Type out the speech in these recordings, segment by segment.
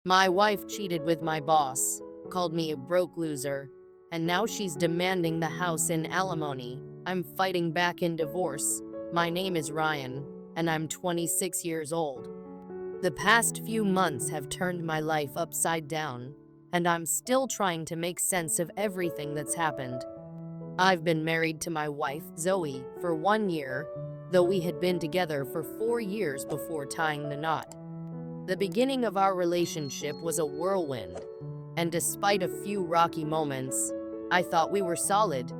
My wife cheated with my boss, called me a broke loser, and now she's demanding the house in alimony. I'm fighting back in divorce. My name is Ryan, and I'm 26 years old. The past few months have turned my life upside down, and I'm still trying to make sense of everything that's happened. I've been married to my wife, Zoe, for 1 year, though we had been together for 4 years before tying the knot. The beginning of our relationship was a whirlwind, and despite a few rocky moments, I thought we were solid.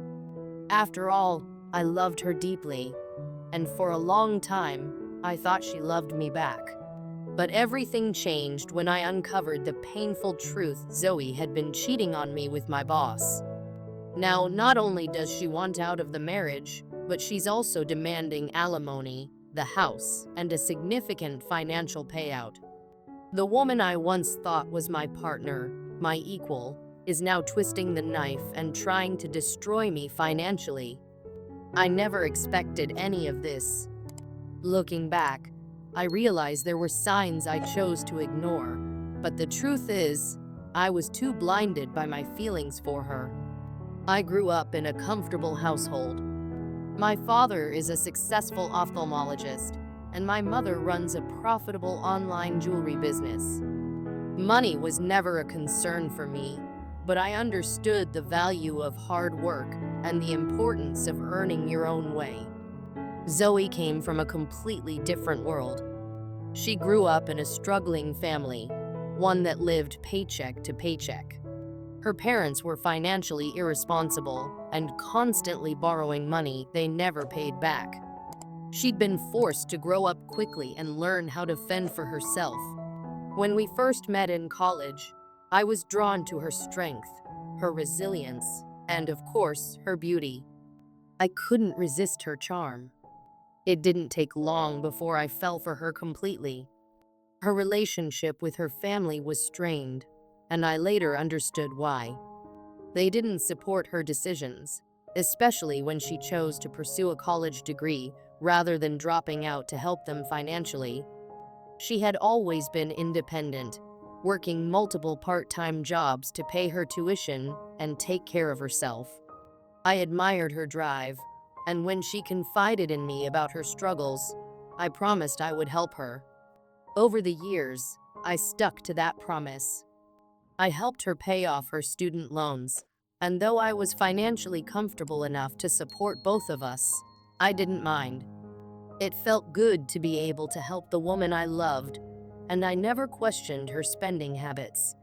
After all, I loved her deeply, and for a long time, I thought she loved me back. But everything changed when I uncovered the painful truth: Zoe had been cheating on me with my boss. Now, not only does she want out of the marriage, but she's also demanding alimony, the house, and a significant financial payout. The woman I once thought was my partner, my equal, is now twisting the knife and trying to destroy me financially. I never expected any of this. Looking back, I realize there were signs I chose to ignore, but the truth is, I was too blinded by my feelings for her. I grew up in a comfortable household. My father is a successful ophthalmologist, and my mother runs a profitable online jewelry business. Money was never a concern for me, but I understood the value of hard work and the importance of earning your own way. Zoe came from a completely different world. She grew up in a struggling family, one that lived paycheck to paycheck. Her parents were financially irresponsible and constantly borrowing money they never paid back. She'd been forced to grow up quickly and learn how to fend for herself. When we first met in college, I was drawn to her strength, her resilience, and of course, her beauty. I couldn't resist her charm. It didn't take long before I fell for her completely. Her relationship with her family was strained, and I later understood why. They didn't support her decisions, especially when she chose to pursue a college degree rather than dropping out to help them financially. She had always been independent, working multiple part-time jobs to pay her tuition and take care of herself. I admired her drive, and when she confided in me about her struggles, I promised I would help her. Over the years, I stuck to that promise. I helped her pay off her student loans, and though I was financially comfortable enough to support both of us, I didn't mind. It felt good to be able to help the woman I loved, and I never questioned her spending habits.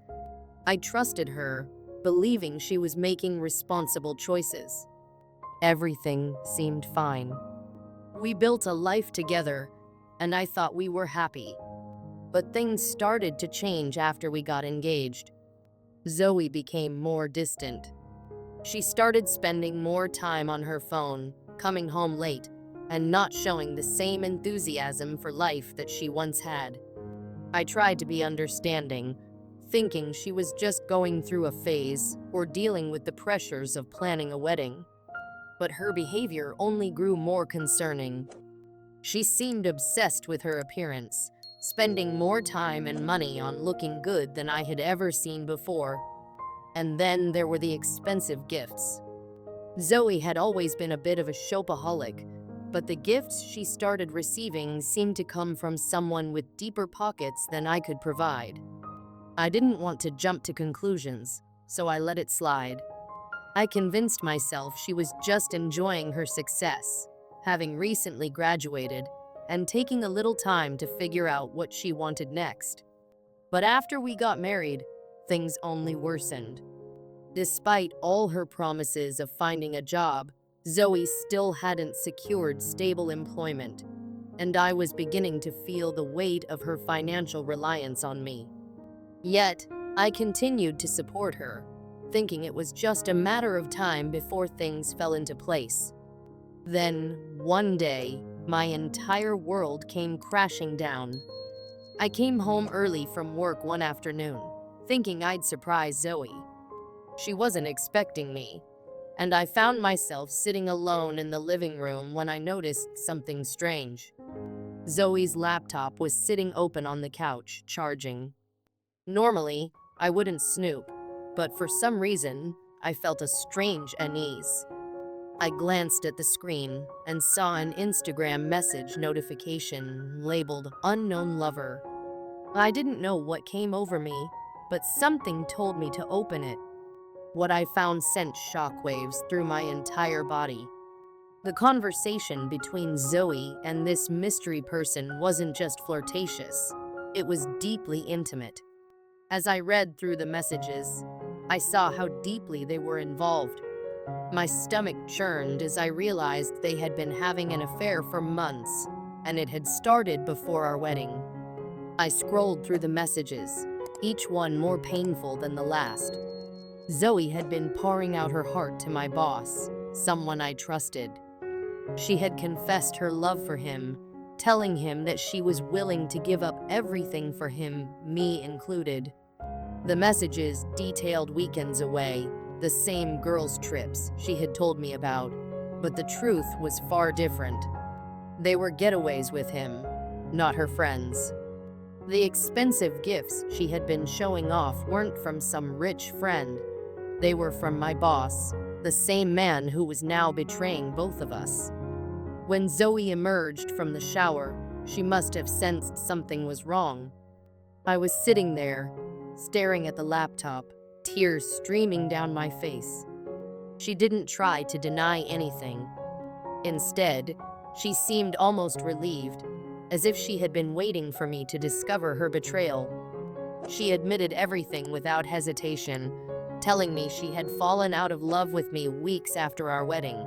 I trusted her, believing she was making responsible choices. Everything seemed fine. We built a life together, and I thought we were happy. But things started to change after we got engaged. Zoe became more distant. She started spending more time on her phone, coming home late, and not showing the same enthusiasm for life that she once had. I tried to be understanding, thinking she was just going through a phase or dealing with the pressures of planning a wedding. But her behavior only grew more concerning. She seemed obsessed with her appearance, spending more time and money on looking good than I had ever seen before. And then there were the expensive gifts. Zoe had always been a bit of a shopaholic, but the gifts she started receiving seemed to come from someone with deeper pockets than I could provide. I didn't want to jump to conclusions, so I let it slide. I convinced myself she was just enjoying her success, having recently graduated, and taking a little time to figure out what she wanted next. But after we got married, things only worsened. Despite all her promises of finding a job, Zoe still hadn't secured stable employment, and I was beginning to feel the weight of her financial reliance on me. Yet, I continued to support her, thinking it was just a matter of time before things fell into place. Then, one day, my entire world came crashing down. I came home early from work one afternoon, thinking I'd surprise Zoe. She wasn't expecting me, and I found myself sitting alone in the living room when I noticed something strange. Zoe's laptop was sitting open on the couch, charging. Normally, I wouldn't snoop, but for some reason, I felt a strange unease. I glanced at the screen and saw an Instagram message notification labeled Unknown Lover. I didn't know what came over me, but something told me to open it. What I found sent shockwaves through my entire body. The conversation between Zoe and this mystery person wasn't just flirtatious, it was deeply intimate. As I read through the messages, I saw how deeply they were involved. My stomach churned as I realized they had been having an affair for months, and it had started before our wedding. I scrolled through the messages, each one more painful than the last. Zoe had been pouring out her heart to my boss, someone I trusted. She had confessed her love for him, telling him that she was willing to give up everything for him, me included. The messages detailed weekends away, the same girls' trips she had told me about, but the truth was far different. They were getaways with him, not her friends. The expensive gifts she had been showing off weren't from some rich friend. They were from my boss, the same man who was now betraying both of us. When Zoe emerged from the shower, she must have sensed something was wrong. I was sitting there, staring at the laptop, tears streaming down my face. She didn't try to deny anything. Instead, she seemed almost relieved, as if she had been waiting for me to discover her betrayal. She admitted everything without hesitation, telling me she had fallen out of love with me weeks after our wedding.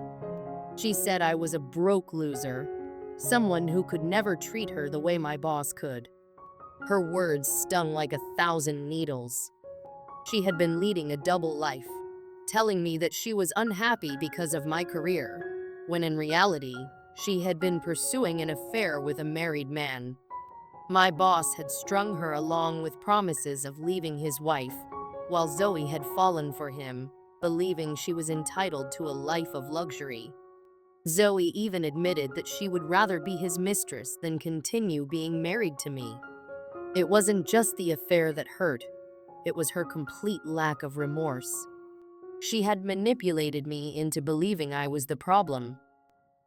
She said I was a broke loser, someone who could never treat her the way my boss could. Her words stung like 1,000 needles. She had been leading a double life, telling me that she was unhappy because of my career, when in reality, she had been pursuing an affair with a married man. My boss had strung her along with promises of leaving his wife, while Zoe had fallen for him, believing she was entitled to a life of luxury. Zoe even admitted that she would rather be his mistress than continue being married to me. It wasn't just the affair that hurt, it was her complete lack of remorse. She had manipulated me into believing I was the problem.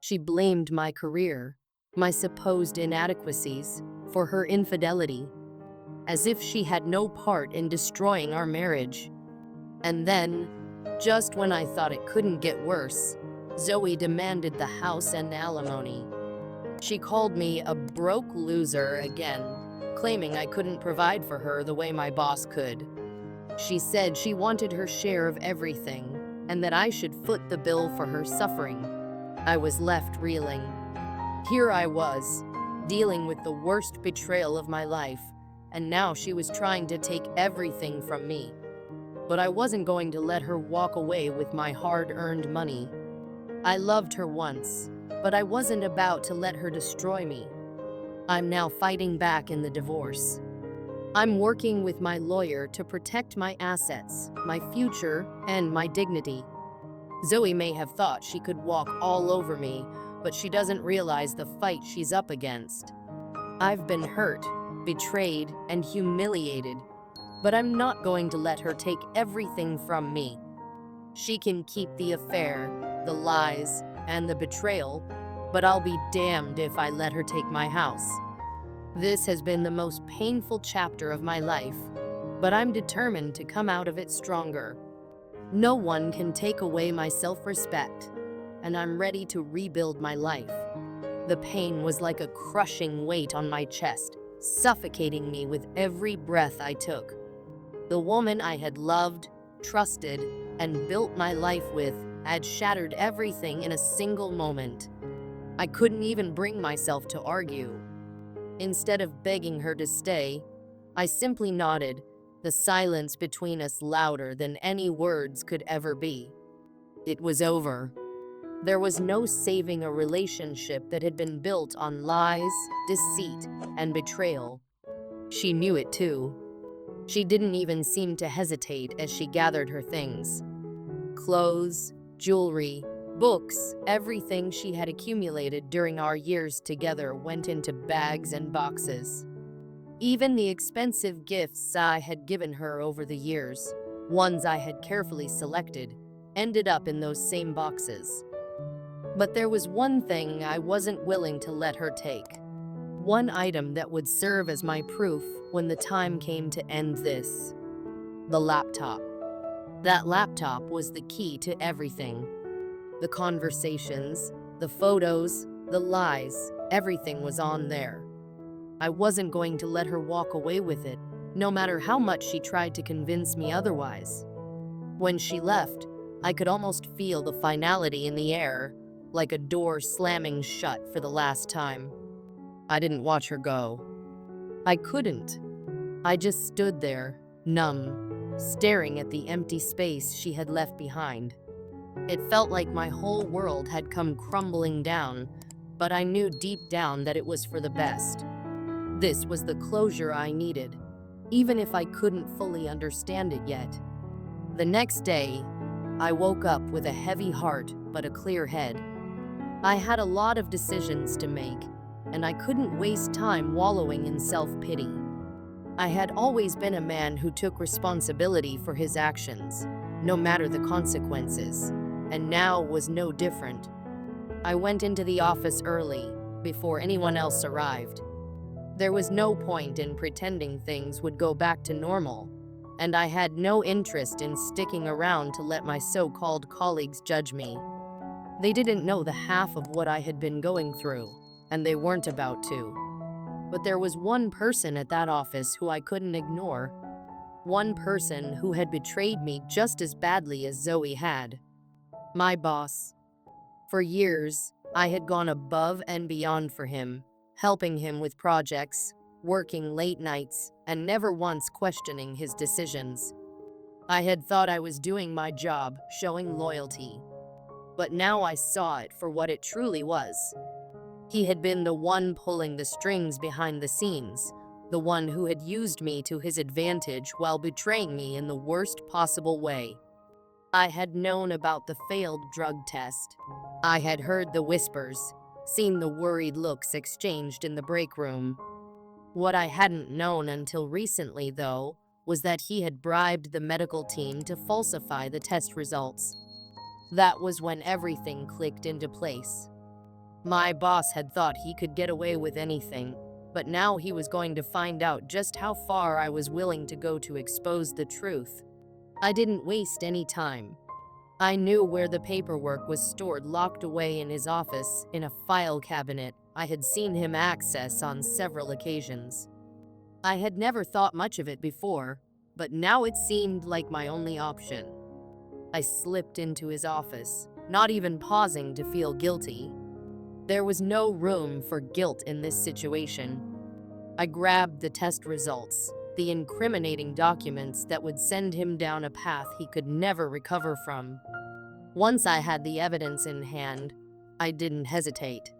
She blamed my career, my supposed inadequacies, for her infidelity, as if she had no part in destroying our marriage. And then, just when I thought it couldn't get worse, Zoe demanded the house and alimony. She called me a broke loser again, claiming I couldn't provide for her the way my boss could. She said she wanted her share of everything, and that I should foot the bill for her suffering. I was left reeling. Here I was, dealing with the worst betrayal of my life, and now she was trying to take everything from me. But I wasn't going to let her walk away with my hard-earned money. I loved her once, but I wasn't about to let her destroy me. I'm now fighting back in the divorce. I'm working with my lawyer to protect my assets, my future, and my dignity. Zoe may have thought she could walk all over me, but she doesn't realize the fight she's up against. I've been hurt, betrayed, and humiliated, but I'm not going to let her take everything from me. She can keep the affair, the lies, and the betrayal, but I'll be damned if I let her take my house. This has been the most painful chapter of my life, but I'm determined to come out of it stronger. No one can take away my self-respect, and I'm ready to rebuild my life. The pain was like a crushing weight on my chest, suffocating me with every breath I took. The woman I had loved, trusted, and built my life with had shattered everything in a single moment. I couldn't even bring myself to argue. Instead of begging her to stay, I simply nodded, the silence between us louder than any words could ever be. It was over. There was no saving a relationship that had been built on lies, deceit, and betrayal. She knew it too. She didn't even seem to hesitate as she gathered her things. Clothes, jewelry, books, everything she had accumulated during our years together went into bags and boxes. Even the expensive gifts I had given her over the years, ones I had carefully selected, ended up in those same boxes. But there was one thing I wasn't willing to let her take. One item that would serve as my proof when the time came to end this. The laptop. That laptop was the key to everything. The conversations, the photos, the lies, everything was on there. I wasn't going to let her walk away with it, no matter how much she tried to convince me otherwise. When she left, I could almost feel the finality in the air, like a door slamming shut for the last time. I didn't watch her go. I couldn't. I just stood there, numb, staring at the empty space she had left behind. It felt like my whole world had come crumbling down, but I knew deep down that it was for the best. This was the closure I needed, even if I couldn't fully understand it yet. The next day, I woke up with a heavy heart but a clear head. I had a lot of decisions to make, and I couldn't waste time wallowing in self-pity. I had always been a man who took responsibility for his actions, no matter the consequences, and now was no different. I went into the office early, before anyone else arrived. There was no point in pretending things would go back to normal, and I had no interest in sticking around to let my so-called colleagues judge me. They didn't know the half of what I had been going through, and they weren't about to. But there was one person at that office who I couldn't ignore. One person who had betrayed me just as badly as Zoe had. My boss. For years, I had gone above and beyond for him, helping him with projects, working late nights, and never once questioning his decisions. I had thought I was doing my job, showing loyalty. But now I saw it for what it truly was. He had been the one pulling the strings behind the scenes, the one who had used me to his advantage while betraying me in the worst possible way. I had known about the failed drug test. I had heard the whispers, seen the worried looks exchanged in the break room. What I hadn't known until recently, though, was that he had bribed the medical team to falsify the test results. That was when everything clicked into place. My boss had thought he could get away with anything, but now he was going to find out just how far I was willing to go to expose the truth. I didn't waste any time. I knew where the paperwork was stored, locked away in his office in a file cabinet I had seen him access on several occasions. I had never thought much of it before, but now it seemed like my only option. I slipped into his office, not even pausing to feel guilty. There was no room for guilt in this situation. I grabbed the test results, the incriminating documents that would send him down a path he could never recover from. Once I had the evidence in hand, I didn't hesitate.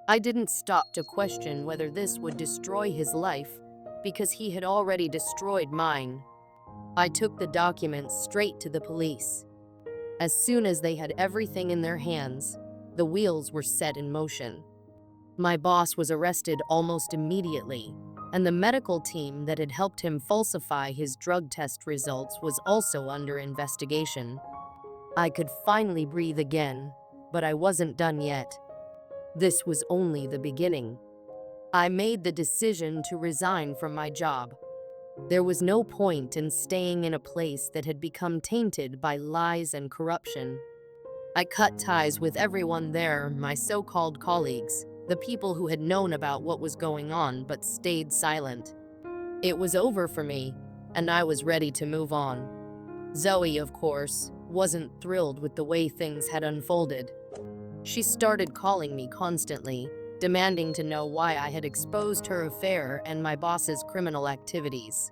I didn't stop to question whether this would destroy his life, because he had already destroyed mine. I took the documents straight to the police. As soon as they had everything in their hands, the wheels were set in motion. My boss was arrested almost immediately, and the medical team that had helped him falsify his drug test results was also under investigation. I could finally breathe again, but I wasn't done yet. This was only the beginning. I made the decision to resign from my job. There was no point in staying in a place that had become tainted by lies and corruption. I cut ties with everyone there, my so-called colleagues, the people who had known about what was going on but stayed silent. It was over for me, and I was ready to move on. Zoe, of course, wasn't thrilled with the way things had unfolded. She started calling me constantly, demanding to know why I had exposed her affair and my boss's criminal activities.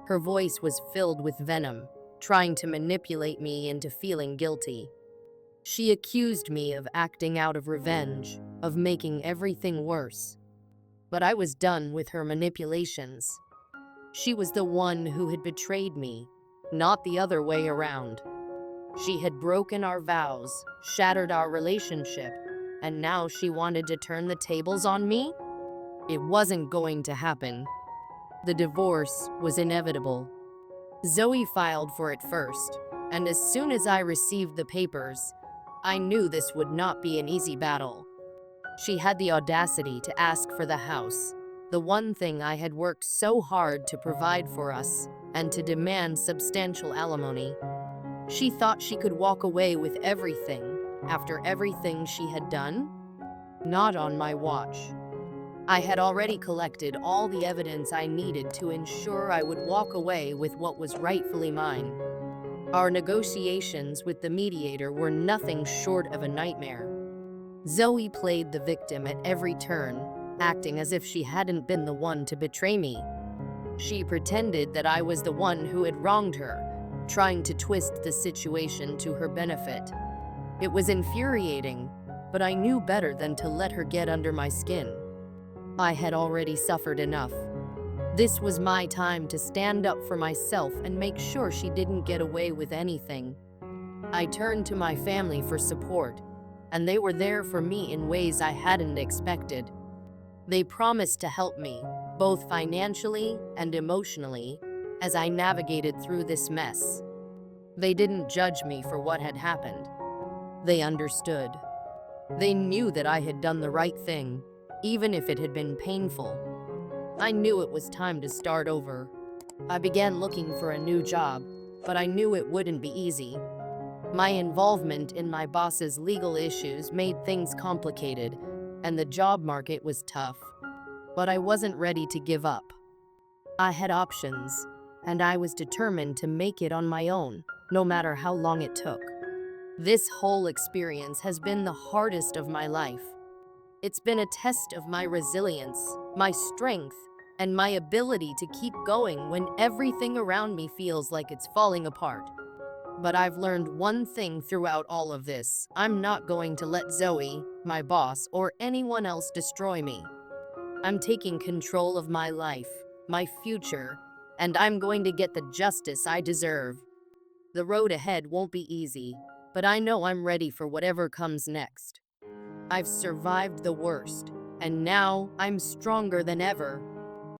Her voice was filled with venom, trying to manipulate me into feeling guilty. She accused me of acting out of revenge, of making everything worse. But I was done with her manipulations. She was the one who had betrayed me, not the other way around. She had broken our vows, shattered our relationship, and now she wanted to turn the tables on me? It wasn't going to happen. The divorce was inevitable. Zoe filed for it first, and as soon as I received the papers, I knew this would not be an easy battle. She had the audacity to ask for the house, the one thing I had worked so hard to provide for us, and to demand substantial alimony. She thought she could walk away with everything after everything she had done? Not on my watch. I had already collected all the evidence I needed to ensure I would walk away with what was rightfully mine. Our negotiations with the mediator were nothing short of a nightmare. Zoe played the victim at every turn, acting as if she hadn't been the one to betray me. She pretended that I was the one who had wronged her, trying to twist the situation to her benefit. It was infuriating, but I knew better than to let her get under my skin. I had already suffered enough. This was my time to stand up for myself and make sure she didn't get away with anything. I turned to my family for support, and they were there for me in ways I hadn't expected. They promised to help me, both financially and emotionally, as I navigated through this mess. They didn't judge me for what had happened. They understood. They knew that I had done the right thing, even if it had been painful. I knew it was time to start over. I began looking for a new job, but I knew it wouldn't be easy. My involvement in my boss's legal issues made things complicated, and the job market was tough. But I wasn't ready to give up. I had options, and I was determined to make it on my own, no matter how long it took. This whole experience has been the hardest of my life. It's been a test of my resilience, my strength, and my ability to keep going when everything around me feels like it's falling apart. But I've learned one thing throughout all of this. I'm not going to let Zoe, my boss, or anyone else destroy me. I'm taking control of my life, my future, and I'm going to get the justice I deserve. The road ahead won't be easy, but I know I'm ready for whatever comes next. I've survived the worst, and now I'm stronger than ever.